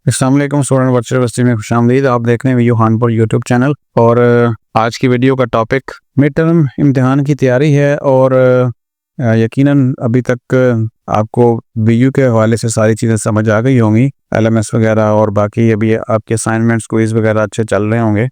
अस्सलाम वालेकुम student virtual university में खुशामदीद। आप देख रहे हैं वीयू खानपुर यूट्यूब चैनल और आज की वीडियो का टॉपिक मिड टर्म इम्तिहान की तैयारी है। और यकीनन अभी तक आपको वीयू के हवाले से सारी चीज़ें समझ आ गई होंगी, एलएमएस वगैरह और बाकी अभी आपके असाइनमेंट्स क्विज़ वगैरह अच्छे चल रहे होंगे।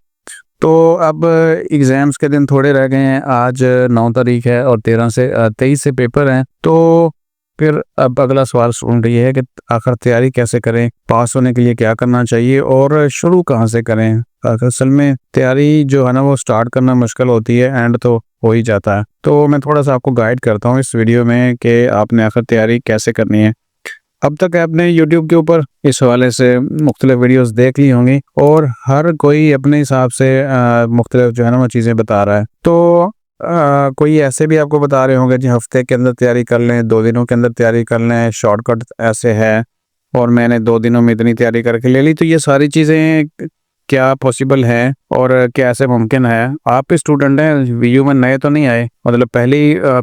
तो अब एग्ज़ाम्स के दिन थोड़े रह गए हैं। आज 9 तारीख है और 23 से पेपर हैं। तो फिर अब अगला सवाल स्टूडेंट ये है कि आखिर तैयारी कैसे करें, पास होने के लिए क्या करना चाहिए और शुरू कहाँ से करें। असल में तैयारी जो है ना वो स्टार्ट करना मुश्किल होती है, एंड तो हो ही जाता है। तो मैं थोड़ा सा आपको गाइड करता हूँ इस वीडियो में कि आपने आखिर तैयारी कैसे करनी है। अब तक आपने YouTube के ऊपर इस हवाले से मुख्तलिफ वीडियोस देख ली होंगी और हर कोई अपने हिसाब से मुख्तलिफ जो है ना वो चीज़ें बता रहा है। तो कोई ऐसे भी आपको बता रहे होंगे जी हफ्ते के अंदर तैयारी कर लें, 2 दिनों के अंदर तैयारी कर लें, शॉर्टकट ऐसे है और मैंने 2 दिनों में इतनी तैयारी करके ले ली। तो ये सारी चीज़ें क्या पॉसिबल है और क्या ऐसे मुमकिन है? आप स्टूडेंट हैं, वीयू में नए तो नहीं आए, मतलब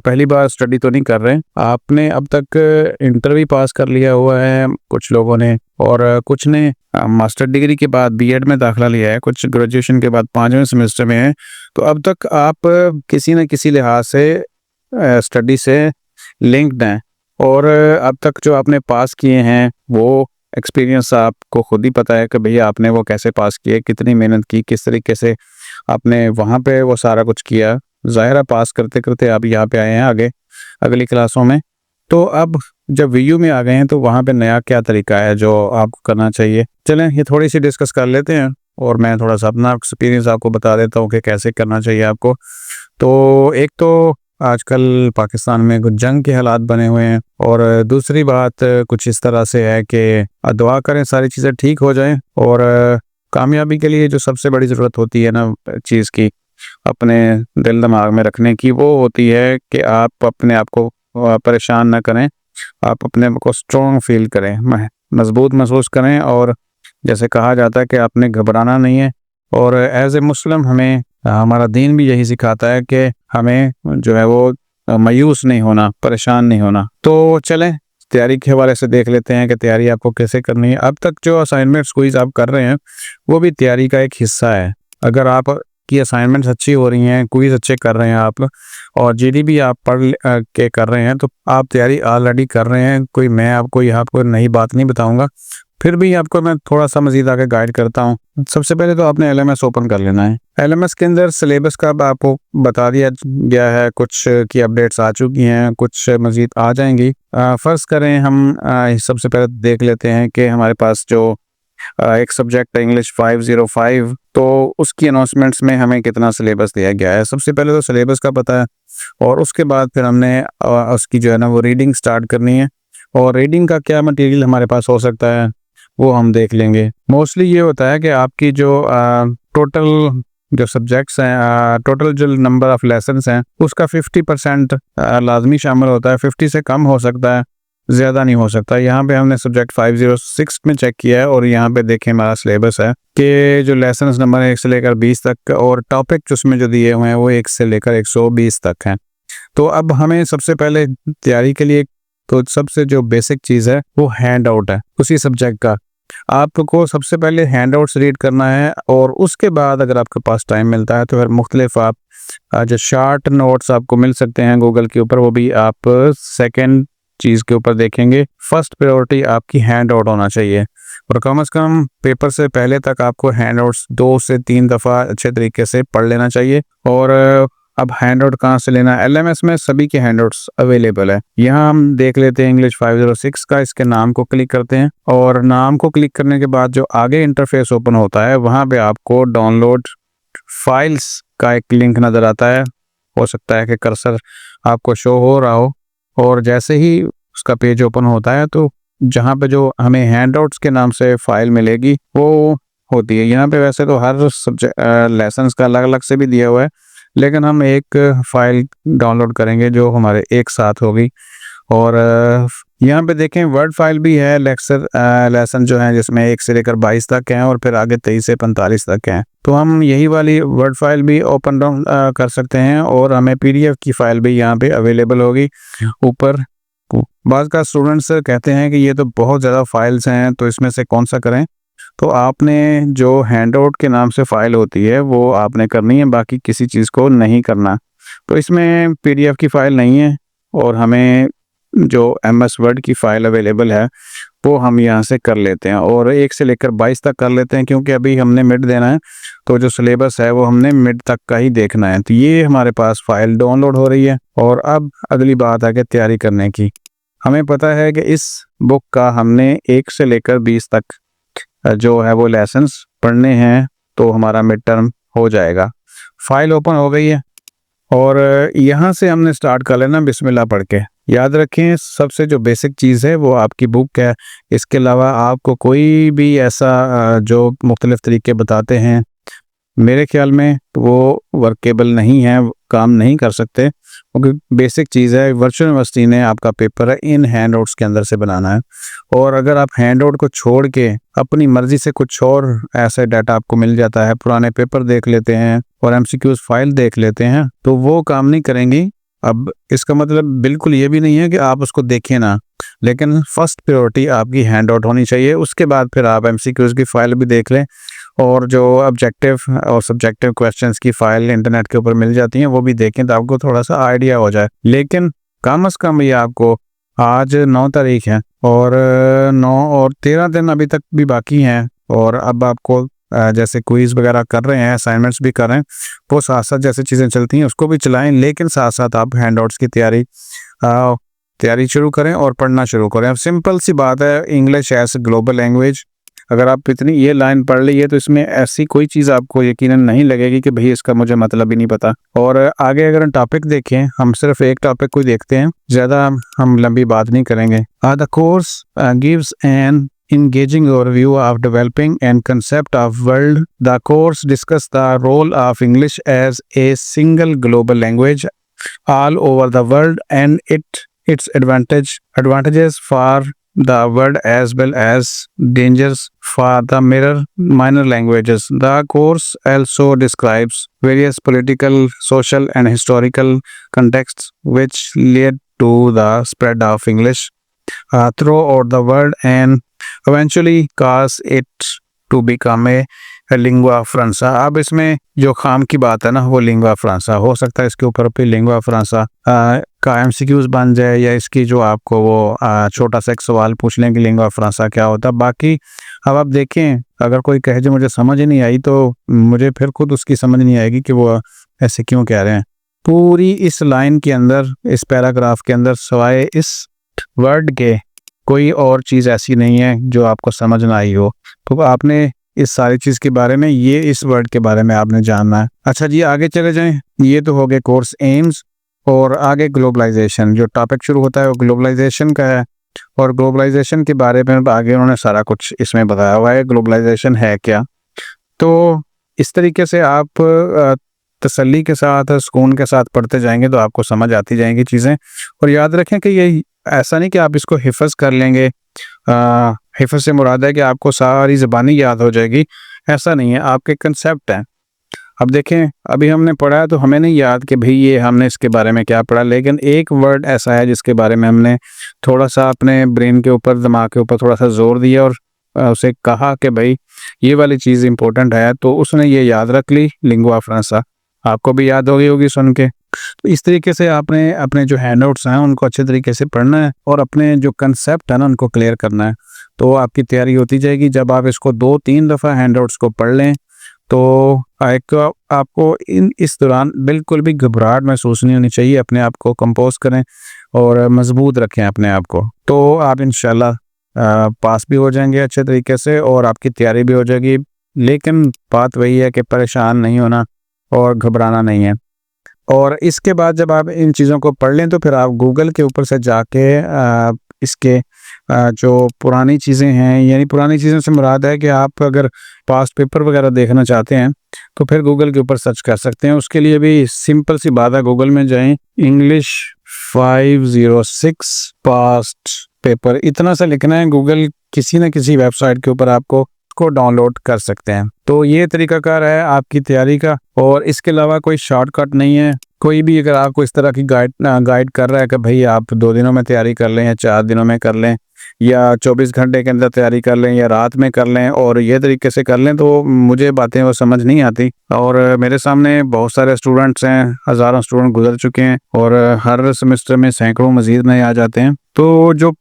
पहली बार स्टडी तो नहीं कर रहे। आपने अब तक इंटर भी पास कर लिया हुआ है कुछ लोगों ने, और कुछ ने मास्टर डिग्री के बाद बीएड में दाखिला लिया है, कुछ ग्रेजुएशन के बाद 5वें सेमेस्टर में है। तो अब तक आप किसी न किसी लिहाज से स्टडी से लिंक्ड हैं और अब तक जो आपने पास किए हैं वो एक्सपीरियंस आपको खुद ही पता है कि भैया आपने वो कैसे पास किए, कितनी मेहनत की, किस तरीके से आपने वहाँ पे वो सारा कुछ किया। ज़ाहिर पास करते करते आप यहाँ पे आए हैं आगे अगली क्लासों में। तो अब जब वीयू में आ गए हैं तो वहाँ पे नया क्या तरीका है जो आपको करना चाहिए। चलें ये थोड़ी सी डिस्कस कर लेते हैं और मैं थोड़ा सा अपना एक्सपीरियंस आपको बता देता हूँ कि कैसे करना चाहिए आपको। तो एक तो आजकल पाकिस्तान में कुछ जंग के हालात बने हुए हैं और दूसरी बात कुछ इस तरह से है कि दुआ करें सारी चीज़ें ठीक हो जाएं। और कामयाबी के लिए जो सबसे बड़ी ज़रूरत होती है ना चीज़ की, अपने दिल दिमाग में रखने की, वो होती है कि आप अपने आप को परेशान ना करें, आप अपने आप को स्ट्रॉन्ग फील करें, मजबूत महसूस करें। और जैसे कहा जाता है कि आपने घबराना नहीं है। और एज ए मुस्लिम हमें हमारा दीन भी यही सिखाता है कि हमें जो है वो मायूस नहीं होना, परेशान नहीं होना। तो चलें तैयारी के हवाले से देख लेते हैं कि तैयारी आपको कैसे करनी है। अब तक जो असाइनमेंट्स क्विज़ आप कर रहे हैं वो भी तैयारी का एक हिस्सा है। अगर आप की असाइनमेंट्स अच्छी हो रही हैं, क्विज़ अच्छे कर रहे हैं आप और जीडी आप पढ़ के कर रहे हैं तो आप तैयारी ऑलरेडी कर रहे हैं। मैं आपको यहाँ कोई नई बात नहीं बताऊँगा, फिर भी आपको मैं थोड़ा सा मज़ीद आगे गाइड करता हूँ। सबसे पहले तो आपने एलएमएस ओपन कर लेना है। एलएमएस के अंदर सिलेबस का आपको बता दिया गया है, कुछ की अपडेट्स आ चुकी हैं, कुछ मज़ीद आ जाएंगी। फ़र्ज़ करें हम सबसे पहले देख लेते हैं कि हमारे पास जो एक सब्जेक्ट है इंग्लिश 505, तो उसकी अनाउंसमेंट्स में हमें कितना सिलेबस दिया गया है। सबसे पहले तो सिलेबस का पता है और उसके बाद फिर हमने उसकी जो है ना वो रीडिंग स्टार्ट करनी है। और रीडिंग का क्या मटेरियल हमारे पास हो सकता है वो हम देख लेंगे। मोस्टली ये होता है कि आपकी जो टोटल जो सब्जेक्ट्स हैं, टोटल जो नंबर ऑफ लेसन्स हैं उसका 50% लाजमी शामिल होता है। 50 से कम हो सकता है, ज़्यादा नहीं हो सकता। यहाँ पे हमने सब्जेक्ट 506 में चेक किया है और यहाँ पे देखें हमारा सिलेबस है कि जो लेसन्स नंबर 1 से लेकर 20 तक और टॉपिक उसमें जो दिए हुए हैं वो 1 से लेकर 120 तक हैं। तो अब हमें सबसे पहले तैयारी के लिए तो सबसे जो बेसिक चीज़ है वो हैंड आउट है उसी सब्जेक्ट का। आपको सबसे पहले हैंड आउट्स रीड करना है और उसके बाद अगर आपके पास टाइम मिलता है तो फिर मुख्तलिफ आप जो शार्ट नोट्स आपको मिल सकते हैं गूगल के ऊपर, वो भी आप सेकेंड चीज़ के ऊपर देखेंगे। फर्स्ट प्रायोरिटी आपकी हैंड आउट होना चाहिए और कम से कम पेपर से पहले तक आपको हैंड आउट्स 2 से 3 दफ़ा अच्छे तरीके से पढ़ लेना चाहिए। और अब हैंड आउट कहाँ से लेना है? एलएमएस में सभी के हैंड आउट्स अवेलेबल है। यहाँ हम देख लेते हैं इंग्लिश 506 का, इसके नाम को क्लिक करते हैं और नाम को क्लिक करने के बाद जो आगे इंटरफेस ओपन होता है वहाँ पे आपको डाउनलोड फाइल्स का एक लिंक नज़र आता है। हो सकता है कि कर्सर आपको शो हो रहा हो और जैसे ही उसका पेज ओपन होता है तो जहाँ पे जो हमें हैंड आउट्स के नाम से फ़ाइल मिलेगी वो होती है। यहाँ पे वैसे तो हर सब्जेक्ट लेसन्स का अलग अलग से भी दिया हुआ है, लेकिन हम एक फ़ाइल डाउनलोड करेंगे जो हमारे एक साथ होगी। और यहाँ पे देखें वर्ड फाइल भी है, लेसन जो है जिसमें 1 से लेकर 22 तक हैं और फिर आगे 23 से 45 तक हैं। तो हम यही वाली वर्ड फाइल भी ओपन डाउन कर सकते हैं और हमें पीडीएफ की फ़ाइल भी यहाँ पे अवेलेबल होगी ऊपर बाज़ का स्टूडेंट्स कहते हैं कि ये तो बहुत ज़्यादा फाइल्स हैं, तो इसमें से कौन सा करें। तो आपने जो हैंडआउट के नाम से फ़ाइल होती है वो आपने करनी है, बाकी किसी चीज़ को नहीं करना। तो इसमें पीडीएफ की फ़ाइल नहीं है और हमें जो एमएस वर्ड की फ़ाइल अवेलेबल है वो हम यहाँ से कर लेते हैं और 1 से लेकर 22 तक कर लेते हैं, क्योंकि अभी हमने मिड देना है तो जो सिलेबस है वो हमने मिड तक का ही देखना है। तो ये हमारे पास फ़ाइल डाउनलोड हो रही है और अब अगली बात है कि तैयारी करने की। हमें पता है कि इस बुक का हमने 1 से लेकर 20 तक जो है वो लेसन्स पढ़ने हैं, तो हमारा मिड टर्म हो जाएगा। फाइल ओपन हो गई है और यहाँ से हमने स्टार्ट कर लेना बिस्मिल्लाह पढ़ के। याद रखें सबसे जो बेसिक चीज़ है वो आपकी बुक है। इसके अलावा आपको कोई भी ऐसा जो मुख्तलिफ तरीके बताते हैं, मेरे ख्याल में वो वर्केबल नहीं है, काम नहीं कर सकते, क्योंकि बेसिक चीज़ है। वर्चुअल यूनिवर्सिटी ने आपका पेपर है इन हैंड आउट्स के अंदर से बनाना है, और अगर आप हैंड आउट को छोड़ के अपनी मर्जी से कुछ और ऐसा डाटा आपको मिल जाता है, पुराने पेपर देख लेते हैं और एमसीक्यूज फाइल देख लेते हैं, तो वो काम नहीं करेंगी। अब इसका मतलब बिल्कुल ये भी नहीं है कि आप उसको देखें ना, लेकिन फर्स्ट प्रायोरिटी आपकी हैंड आउट होनी चाहिए। उसके बाद फिर आप एमसीक्यूज की फ़ाइल भी देख लें, और जो ऑब्जेक्टिव और सब्जेक्टिव क्वेश्चंस की फ़ाइल इंटरनेट के ऊपर मिल जाती हैं वो भी देखें, तो आपको थोड़ा सा आइडिया हो जाए। लेकिन कम से कम ये आपको, आज 9 तारीख है और 9 और 13 दिन अभी तक भी बाकी हैं, और अब आपको जैसे क्विज़ वगैरह कर रहे हैं, असाइनमेंट्स भी कर रहे हैं, वो साथ साथ जैसे चीज़ें चलती हैं उसको भी चलाएं, लेकिन साथ साथ आप हैंड आउट्स की तैयारी शुरू करें और पढ़ना शुरू करें। अब सिंपल सी बात है, इंग्लिश एज ग्लोबल लैंग्वेज, अगर आप इतनी ये लाइन पढ़ ली है तो इसमें ऐसी कोई चीज़ आपको यकीनन नहीं लगेगी कि भाई इसका मुझे मतलब ही नहीं पता। और आगे अगर हम टॉपिक देखें, हम सिर्फ एक टॉपिक को देखते हैं, ज़्यादा हम लंबी बात नहीं करेंगे। The course gives an engaging overview of developing and concept of world. The course discuss the role of English as a single global language all over the world and its advantages for the world as well as dangers for the minor languages. The course also describes various political, social and historical contexts which led to the spread of English throughout the world and eventually cause it to become a lingua franca. अब इसमें जो खाम की बात है ना, वो lingua François हो सकता है, इसके ऊपर भी लिंगुआ फ्रांसा का एमसीक्यूज बन जाए, या इसकी जो आपको वो छोटा सा एक सवाल पूछ लें कि लिंगुआ फ्रांसा क्या होता है। बाकी अब आप देखें, अगर कोई कहे जो मुझे समझ ही नहीं आई, तो मुझे फिर खुद उसकी समझ नहीं आएगी कि वो ऐसे क्यों कह रहे हैं। पूरी इस लाइन के अंदर, इस पैराग्राफ के अंदर, सवाए इस वर्ड के कोई और चीज़ ऐसी नहीं है जो आपको समझ ना आई हो। तो आपने इस सारी चीज़ के बारे में, ये इस वर्ड के बारे में आपने जानना है। अच्छा जी, आगे चले जाएं। ये तो हो गए कोर्स एम्स, और आगे ग्लोबलाइजेशन जो टॉपिक शुरू होता है वो ग्लोबलाइजेशन का है, और ग्लोबलाइजेशन के बारे में आगे उन्होंने सारा कुछ इसमें बताया हुआ है, ग्लोबलाइजेशन है क्या। तो इस तरीके से आप तसल्ली के साथ, सुकून के साथ पढ़ते जाएंगे तो आपको समझ आती जाएंगी चीज़ें। और याद रखें कि ये ऐसा नहीं कि आप इसको हिफ़्ज़ कर लेंगे, हिफ़्ज़ से मुराद है कि आपको सारी ज़बानी याद हो जाएगी, ऐसा नहीं है, आपके कंसेप्ट हैं। अब देखें, अभी हमने पढ़ा है तो हमें नहीं याद कि भाई ये हमने इसके बारे में क्या पढ़ा, लेकिन एक वर्ड ऐसा है जिसके बारे में हमने थोड़ा सा अपने ब्रेन के ऊपर, दिमाग के ऊपर थोड़ा सा जोर दिया और उसे कहा कि भाई ये वाली चीज़ इंपॉर्टेंट है, तो उसने ये याद रख ली, लिंगुआ फ्रांसा। आपको भी याद हो गई होगी सुन के। तो इस तरीके से आपने अपने जो हैंडआउट्स हैं उनको अच्छे तरीके से पढ़ना है और अपने जो कंसेप्ट है ना उनको क्लियर करना है, तो आपकी तैयारी होती जाएगी। जब आप इसको 2-3 दफ़ा हैंडआउट्स को पढ़ लें तो आपको इस दौरान बिल्कुल भी घबराहट महसूस नहीं होनी चाहिए। अपने आप को कंपोज करें और मजबूत रखें अपने आप को, तो आप इंशाल्लाह पास भी हो जाएंगे अच्छे तरीके से और आपकी तैयारी भी हो जाएगी। लेकिन बात वही है कि परेशान नहीं होना और घबराना नहीं है। और इसके बाद जब आप इन चीज़ों को पढ़ लें तो फिर आप गूगल के ऊपर से जाके इसके जो पुरानी चीज़ें हैं, यानी पुरानी चीज़ों से मुराद है कि आप अगर पास्ट पेपर वगैरह देखना चाहते हैं तो फिर गूगल के ऊपर सर्च कर सकते हैं। उसके लिए भी सिंपल सी बात है, गूगल में जाएं, इंग्लिश 506 पास्ट पेपर, इतना सा लिखना है। गूगल किसी न किसी वेबसाइट के ऊपर आपको को डाउनलोड कर सकते हैं। तो ये तरीकाकार है आपकी तैयारी का, और इसके अलावा कोई शॉर्टकट नहीं है, कोई भी अगर आपको इस तरह की गाइड कर रहा है कि भाई आप 2 दिनों में तैयारी कर लें या 4 दिनों में कर लें या 24 घंटे के अंदर तैयारी कर लें या रात में कर लें और ये तरीके से कर लें, तो मुझे बातें वो समझ नहीं आती। और मेरे सामने बहुत सारे स्टूडेंट्स हैं, हज़ारों स्टूडेंट गुजर चुके हैं और हर सेमेस्टर में सैकड़ों मज़ीद नए आ जाते हैं। तो जो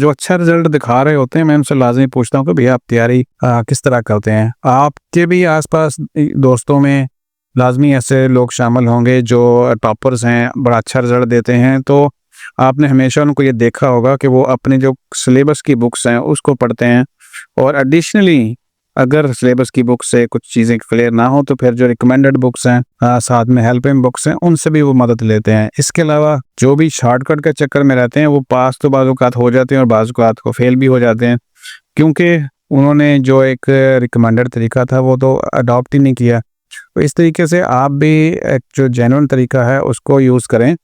अच्छा रिजल्ट दिखा रहे होते हैं, मैं उनसे लाजमी पूछता हूँ कि भैया आप तैयारी किस तरह करते हैं। आपके भी आसपास दोस्तों में लाजमी ऐसे लोग शामिल होंगे जो टॉपर्स हैं, बड़ा अच्छा रिजल्ट देते हैं, तो आपने हमेशा उनको ये देखा होगा कि वो अपने जो सिलेबस की बुक्स हैं उसको पढ़ते हैं और एडिशनली अगर सिलेबस की बुक से कुछ चीज़ें क्लियर ना हो तो फिर जो रिकमेंडेड बुक्स हैं, साथ में हेल्पिंग बुक्स हैं, उनसे भी वो मदद लेते हैं। इसके अलावा जो भी शॉर्टकट के चक्कर में रहते हैं वो पास तो बाज़ औक़ात हो जाते हैं और बाज़ औक़ात को फेल भी हो जाते हैं, क्योंकि उन्होंने जो एक रिकमेंडेड तरीका था वो तो अडॉप्ट ही नहीं किया। तो इस तरीके से आप भी एक जो जेन्युइन तरीका है उसको यूज़ करें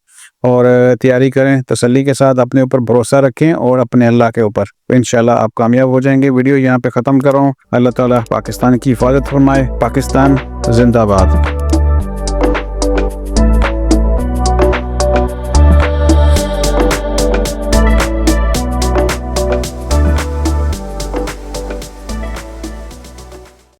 और तैयारी करें, तसल्ली के साथ अपने ऊपर भरोसा रखें और अपने अल्लाह के ऊपर, तो इंशाल्लाह आप कामयाब हो जाएंगे। वीडियो यहाँ पे ख़त्म कर रहा हूँ। अल्लाह ताला पाकिस्तान की हिफाजत फरमाए। पाकिस्तान जिंदाबाद।